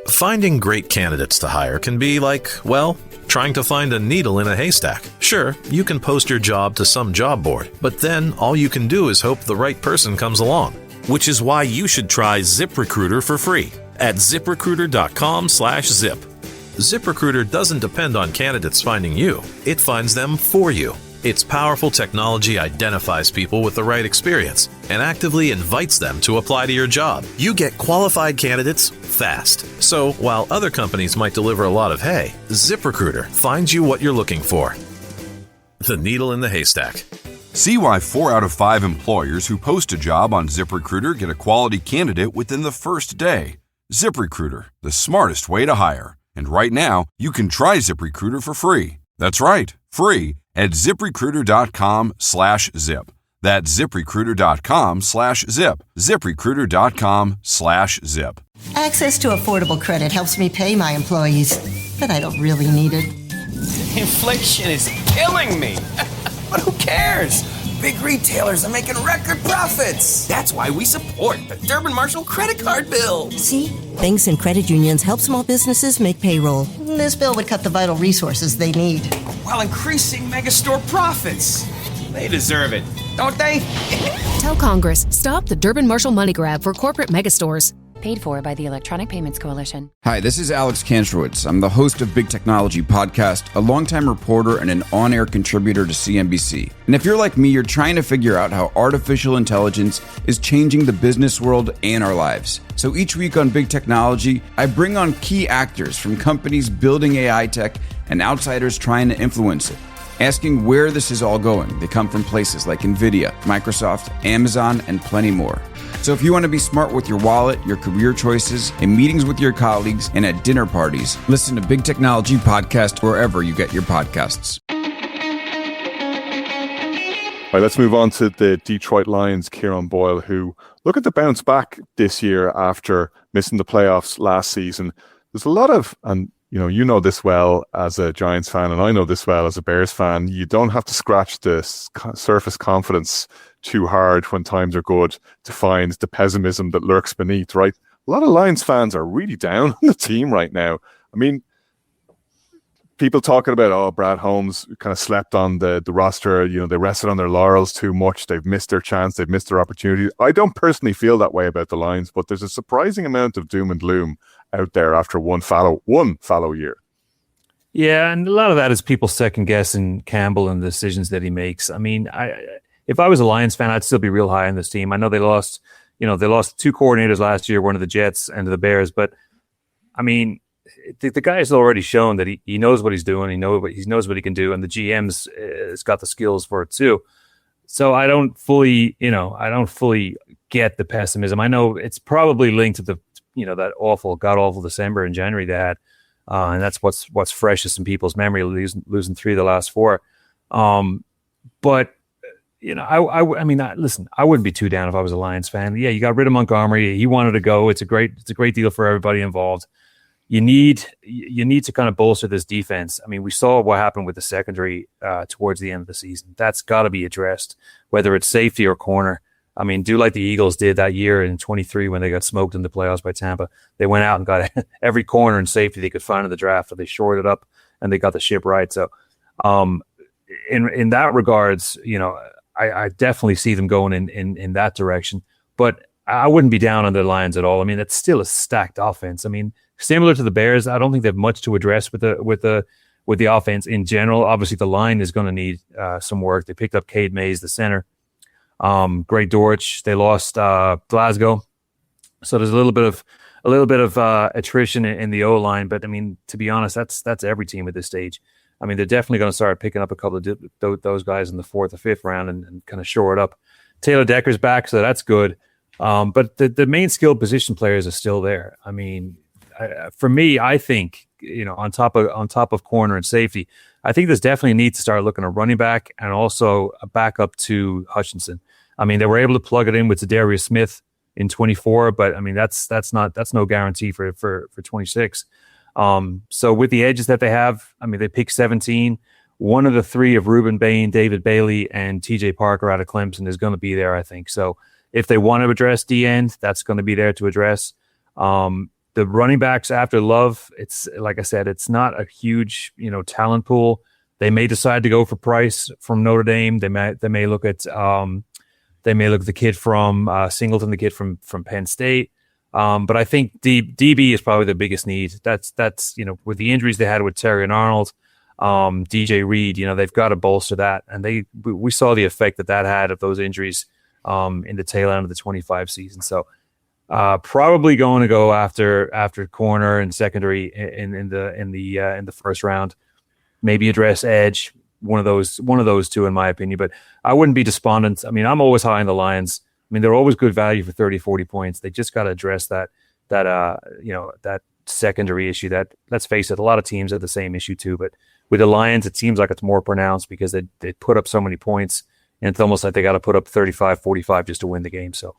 Finding great candidates to hire can be like, well, trying to find a needle in a haystack. Sure, you can post your job to some job board, but then all you can do is hope the right person comes along. Which is why you should try ZipRecruiter for free at ziprecruiter.com/zip. ZipRecruiter doesn't depend on candidates finding you. It finds them for you. Its powerful technology identifies people with the right experience and actively invites them to apply to your job. You get qualified candidates fast. So while other companies might deliver a lot of hay, ZipRecruiter finds you what you're looking for. The needle in the haystack. See why 4 out of 5 employers who post a job on ZipRecruiter get a quality candidate within the first day. ZipRecruiter, the smartest way to hire. And right now, you can try ZipRecruiter for free. That's right, free at ziprecruiter.com/zip. That's ziprecruiter.com/zip. ziprecruiter.com/zip. Access to affordable credit helps me pay my employees, but I don't really need it. Inflation is killing me. But who cares? Big retailers are making record profits. That's why we support the Durbin Marshall credit card bill. See? Banks and credit unions help small businesses make payroll. This bill would cut the vital resources they need, while increasing megastore profits. They deserve it, don't they? Tell Congress, stop the Durbin Marshall money grab for corporate megastores. Paid for by the Electronic Payments Coalition. Hi, this is Alex Kantrowitz. I'm the host of Big Technology Podcast, a longtime reporter and an on-air contributor to CNBC. And if you're like me, you're trying to figure out how artificial intelligence is changing the business world and our lives. So each week on Big Technology, I bring on key actors from companies building AI tech and outsiders trying to influence it, asking where this is all going. They come from places like NVIDIA, Microsoft, Amazon, and plenty more. So if you want to be smart with your wallet, your career choices, in meetings with your colleagues, and at dinner parties, listen to Big Technology Podcast wherever you get your podcasts. All right, let's move on to the Detroit Lions, Kieran Boyle, who look at the bounce back this year after missing the playoffs last season. There's a lot of, and you know this well as a Giants fan, and I know this well as a Bears fan, you don't have to scratch the surface confidence too hard when times are good to find the pessimism that lurks beneath, right? A lot of Lions fans are really down on the team right now. I mean, people talking about, Brad Holmes kind of slept on the roster, they rested on their laurels too much, they've missed their chance, they've missed their opportunity. I don't personally feel that way about the Lions, but there's a surprising amount of doom and gloom out there after one fallow year. Yeah, and a lot of that is people second-guessing Campbell and the decisions that he makes. I mean, if I was a Lions fan, I'd still be real high on this team. I know they lost 2 coordinators last year, one of the Jets and the Bears, but I mean, the guy has already shown that he knows what he's doing. He knows what he can do, and the GM's has got the skills for it too. So I don't fully get the pessimism. I know it's probably linked to the that god awful December and January they had, and that's what's freshest in people's memory, losing 3 of the last 4. But I mean, listen, I wouldn't be too down if I was a Lions fan. Yeah, you got rid of Montgomery. He wanted to go. It's a great deal for everybody involved. You need to kind of bolster this defense. I mean, we saw what happened with the secondary towards the end of the season. That's got to be addressed, whether it's safety or corner. I mean, do like the Eagles did that year in 23 when they got smoked in the playoffs by Tampa. They went out and got every corner and safety they could find in the draft, but they shored it up and they got the ship right. So, in that regards, I definitely see them going in that direction. But I wouldn't be down on the Lions at all. I mean, it's still a stacked offense. I mean, similar to the Bears, I don't think they have much to address with the offense in general. Obviously, the line is going to need some work. They picked up Cade Mays, the center. Greg Dortch. They lost Glasgow, so there's a little bit of attrition in the O line. But I mean, to be honest, that's every team at this stage. I mean, they're definitely going to start picking up a couple of those guys in the 4th or 5th round and kind of shore it up. Taylor Decker's back, so that's good. But the main skilled position players are still there. I mean, for me, I think on top of corner and safety, I think there's definitely a need to start looking at running back and also a backup to Hutchinson. I mean, they were able to plug it in with Zadarius Smith in 24, but I mean that's no guarantee for 26. So with the edges that they have, I mean, they picked 17. One of the 3 of Reuben Bain, David Bailey, and TJ Parker out of Clemson is going to be there, I think. So if they want to address D end, that's going to be there to address. the running backs after Love, it's like I said, it's not a huge, talent pool. They may decide to go for Price from Notre Dame. They may look at the kid from Singleton, the kid from Penn State. But I think DB is probably the biggest need. That's with the injuries they had with Terry and Arnold, DJ Reed, they've got to bolster that. And we saw the effect that had of those injuries in the tail end of the 25 season. So probably going to go after corner and secondary in the first round. Maybe address edge, one of those two in my opinion. But I wouldn't be despondent. I mean, I'm always high on the Lions. I mean, they're always good value for 30, 40 points. They just got to address that secondary issue. That, let's face it, a lot of teams have the same issue too. But with the Lions, it seems like it's more pronounced because they put up so many points, and it's almost like they got to put up 35, 45 just to win the game. So,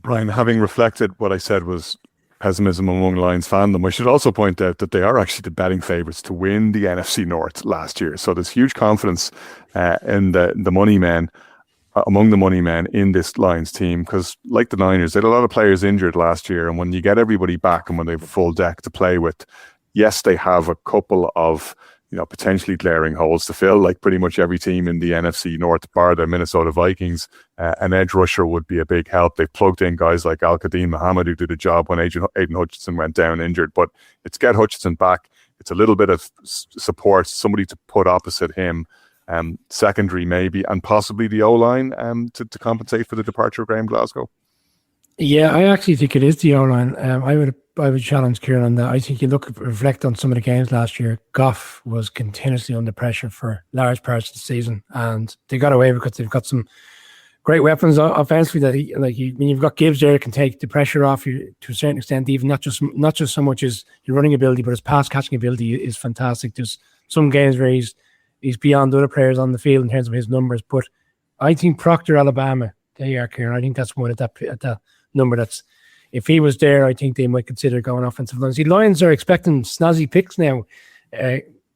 Brian, having reflected what I said was pessimism among Lions fandom, I should also point out that they are actually the betting favourites to win the NFC North last year. So there's huge confidence in the money men, among the money men in this Lions team, because like the Niners, they had a lot of players injured last year, and when you get everybody back and when they have a full deck to play with, yes, they have a couple of potentially glaring holes to fill, like pretty much every team in the NFC North, bar the Minnesota Vikings. An edge rusher would be a big help. They've plugged in guys like Al-Qadim Muhammad, who did a job when Aiden Hutchinson went down injured, but it's get Hutchinson back. It's a little bit of support, somebody to put opposite him, secondary maybe, and possibly the O-line to compensate for the departure of Graham Glasgow. Yeah, I actually think it is the O-line. I would challenge Kieran on that. I think you reflect on some of the games last year. Goff was continuously under pressure for large parts of the season, and they got away because they've got some great weapons offensively. That you've got Gibbs there that can take the pressure off you to a certain extent. Even not just so much as your running ability, but his pass catching ability is fantastic. There's some games where he's beyond other players on the field in terms of his numbers. But I think Proctor, Alabama, they are, Kieran. I think that's one at that number. That's, if he was there, I think they might consider going offensive line. See, Lions are expecting snazzy picks now.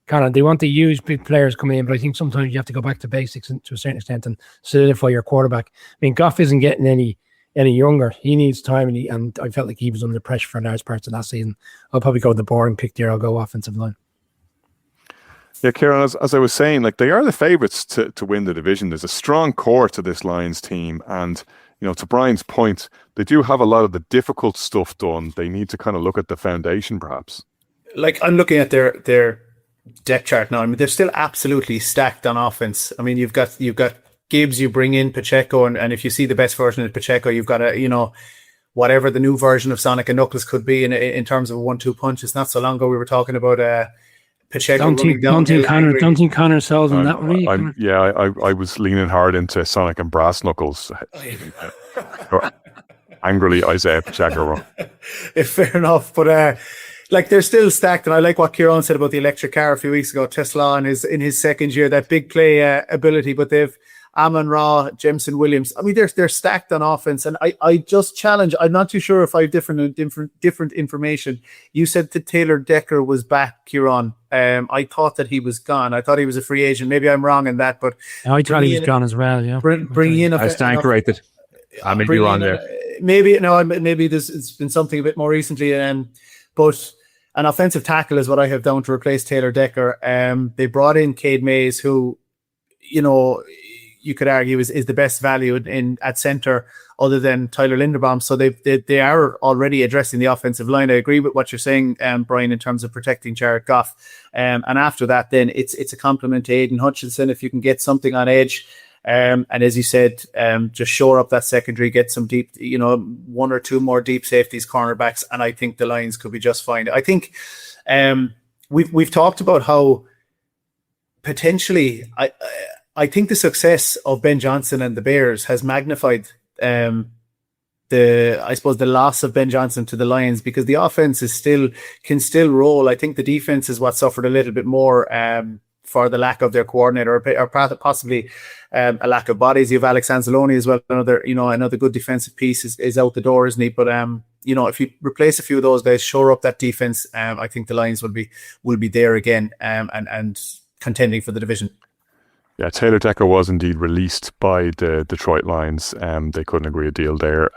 Conor, they want to use big players coming in, but I think sometimes you have to go back to basics to a certain extent and solidify your quarterback. I mean, Goff isn't getting any younger. He needs time, and I felt like he was under pressure for large parts of last season. I'll probably go with the boring pick there. I'll go offensive line. Yeah, Kieran, as I was saying, they are the favourites to win the division. There's a strong core to this Lions team, and to Brian's point, they do have a lot of the difficult stuff done. They need to kind of look at the foundation, perhaps. Like, I'm looking at their depth chart now. I mean, they're still absolutely stacked on offense. I mean, you've got Gibbs, you bring in Pacheco, and if you see the best version of Pacheco, you've got whatever the new version of Sonic and Knuckles could be in terms of a 1-2 punch. It's not so long ago we were talking about Pacheco. Don't think Conor sells on that one. I was leaning hard into Sonic and Brass Knuckles. Angrily, Isaiah Pacheco. Fair enough, but they're still stacked, and I like what Kieran said about the electric car a few weeks ago. Tesla in his second year, that big play ability, but they've Amon-Ra, Jameson Williams. I mean, they're stacked on offense, and I just challenge. I'm not too sure if I have different information. You said that Taylor Decker was back, Kieran. I thought that he was gone. I thought he was a free agent. Maybe I'm wrong in that, but I thought he was gone as well. Yeah, bring in. I stand corrected. I may be wrong there. Maybe it's been something a bit more recently. But an offensive tackle is what I have down to replace Taylor Decker. They brought in Cade Mays, who, you could argue is the best value at center other than Tyler Linderbaum. So they are already addressing the offensive line. I agree with what you're saying, Brian, in terms of protecting Jared Goff. And after that, then it's a compliment to Aiden Hutchinson if you can get something on edge. And as you said, just shore up that secondary, get some deep, one or two more deep safeties, cornerbacks, and I think the Lions could be just fine. I think we've talked about how potentially I think the success of Ben Johnson and the Bears has magnified the loss of Ben Johnson to the Lions, because the offense can still roll. I think the defense is what suffered a little bit more for the lack of their coordinator, or possibly a lack of bodies. You have Alex Anzalone as well. Another good defensive piece is out the door, isn't he? But if you replace a few of those guys, shore up that defense, I think the Lions will be there again, and contending for the division. Yeah, Taylor Decker was indeed released by the Detroit Lions. They couldn't agree a deal there,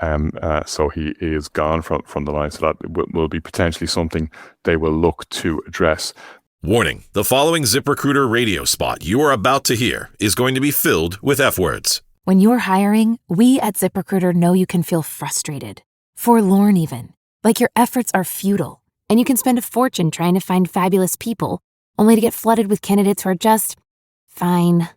so he is gone from the Lions. So that will be potentially something they will look to address. Warning, the following ZipRecruiter radio spot you are about to hear is going to be filled with F-words. When you're hiring, we at ZipRecruiter know you can feel frustrated, forlorn even, like your efforts are futile, and you can spend a fortune trying to find fabulous people, only to get flooded with candidates who are just fine.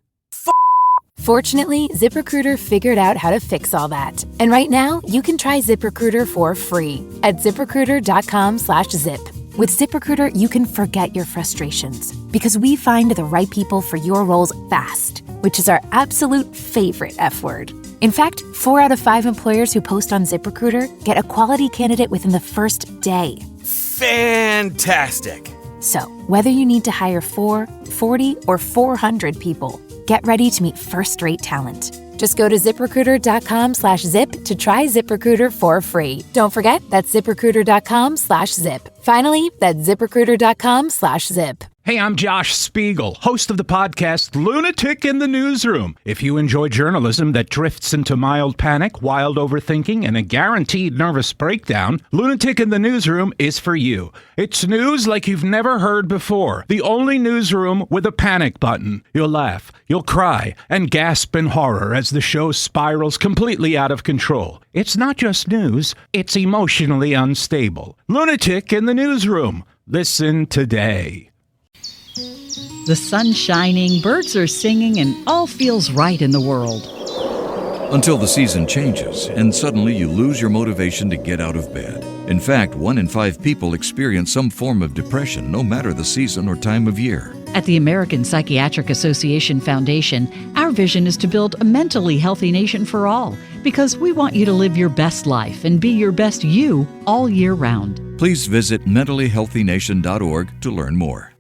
Fortunately, ZipRecruiter figured out how to fix all that. And right now, you can try ZipRecruiter for free at ZipRecruiter.com/zip. With ZipRecruiter, you can forget your frustrations because we find the right people for your roles fast, which is our absolute favorite F word. In fact, 4 out of 5 employers who post on ZipRecruiter get a quality candidate within the first day. Fantastic. So, whether you need to hire 4, 40, or 400 people, get ready to meet first-rate talent. Just go to ZipRecruiter.com/zip to try ZipRecruiter for free. Don't forget, that's ZipRecruiter.com/zip. Finally, that's ZipRecruiter.com/zip. Hey, I'm Josh Spiegel, host of the podcast Lunatic in the Newsroom. If you enjoy journalism that drifts into mild panic, wild overthinking, and a guaranteed nervous breakdown, Lunatic in the Newsroom is for you. It's news like you've never heard before. The only newsroom with a panic button. You'll laugh, you'll cry, and gasp in horror as the show spirals completely out of control. It's not just news, it's emotionally unstable. Lunatic in the Newsroom. Listen today. The sun's shining, birds are singing, and all feels right in the world. Until the season changes, and suddenly you lose your motivation to get out of bed. In fact, 1 in 5 people experience some form of depression, no matter the season or time of year. At the American Psychiatric Association Foundation, our vision is to build a mentally healthy nation for all, because we want you to live your best life and be your best you all year round. Please visit mentallyhealthynation.org to learn more.